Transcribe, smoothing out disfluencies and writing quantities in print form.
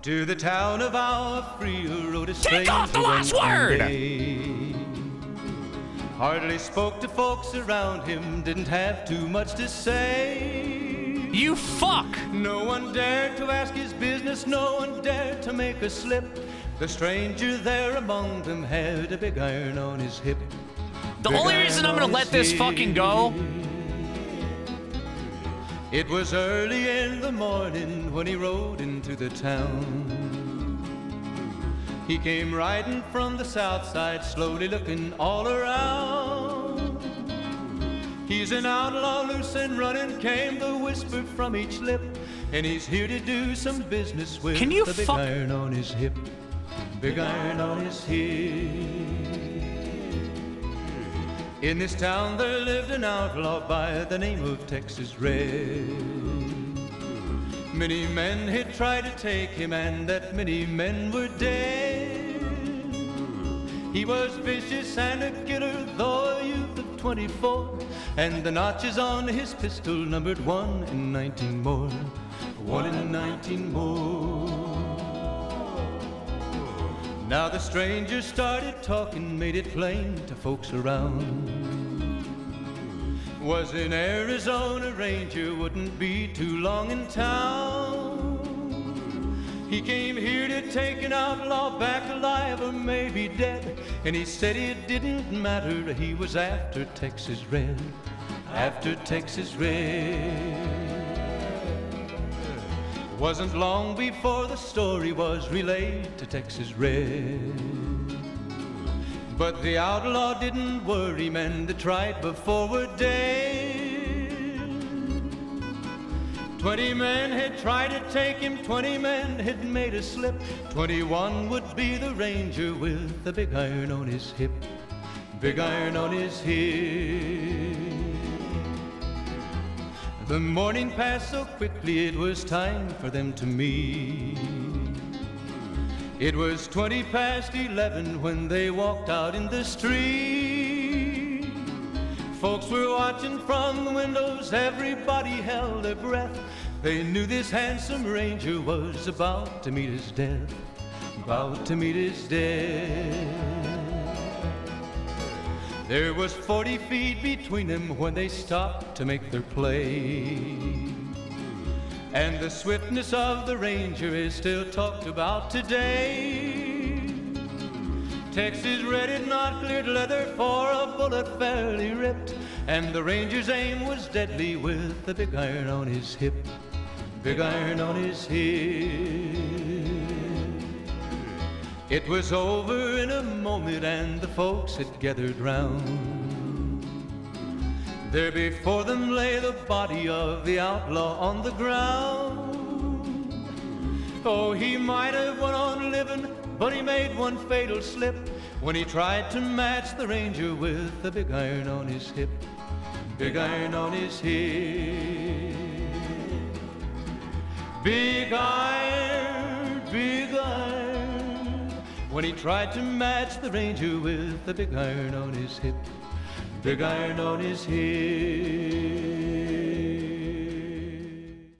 To the town of our free rode a stranger. Take off the last word! Hardly spoke to folks around him, didn't have too much to say. You fuck! No one dared to ask his business, no one dared to make a slip. The stranger there among them had a big iron on his hip. The only reason I'm gonna let this fucking go. It was early in the morning when he rode into the town. He came riding from the south side, slowly looking all around. He's an outlaw, loose and running, came the whisper from each lip. And he's here to do some business with the big iron on his hip. Big iron on his hip. In this town there lived an outlaw by the name of Texas Red. Many men had tried to take him, and that many men were dead. He was vicious and a killer, though a youth of 24, and the notches on his pistol numbered 1 in 19 more. 1 in 19 more. Now the stranger started talking, made it plain to folks around. Was an Arizona Ranger, wouldn't be too long in town. He came here to take an outlaw back alive or maybe dead. And he said it didn't matter, he was after Texas Red. After Texas Red. Wasn't long before the story was relayed to Texas Red. But the outlaw didn't worry, men that tried before were dead. 20 men had tried to take him, 20 men had made a slip. 21 would be the ranger with the big iron on his hip. Big iron on his hip. The morning passed so quickly, it was time for them to meet. It was 20 past 11 when they walked out in the street. Folks were watching from the windows, everybody held their breath. They knew this handsome ranger was about to meet his death. About to meet his death. There was 40 feet between them when they stopped to make their play. And the swiftness of the ranger is still talked about today. Texas Red had not cleared leather for a bullet fairly ripped. And the ranger's aim was deadly with the big iron on his hip. Big iron on his hip. It was over in a moment and the folks had gathered round. There before them lay the body of the outlaw on the ground. Oh, he might have went on living, but he made one fatal slip when he tried to match the ranger with the big iron on his hip. Big iron on his hip. Big iron, big iron. When he tried to match the ranger with the big iron on his hip. Big iron on his hip.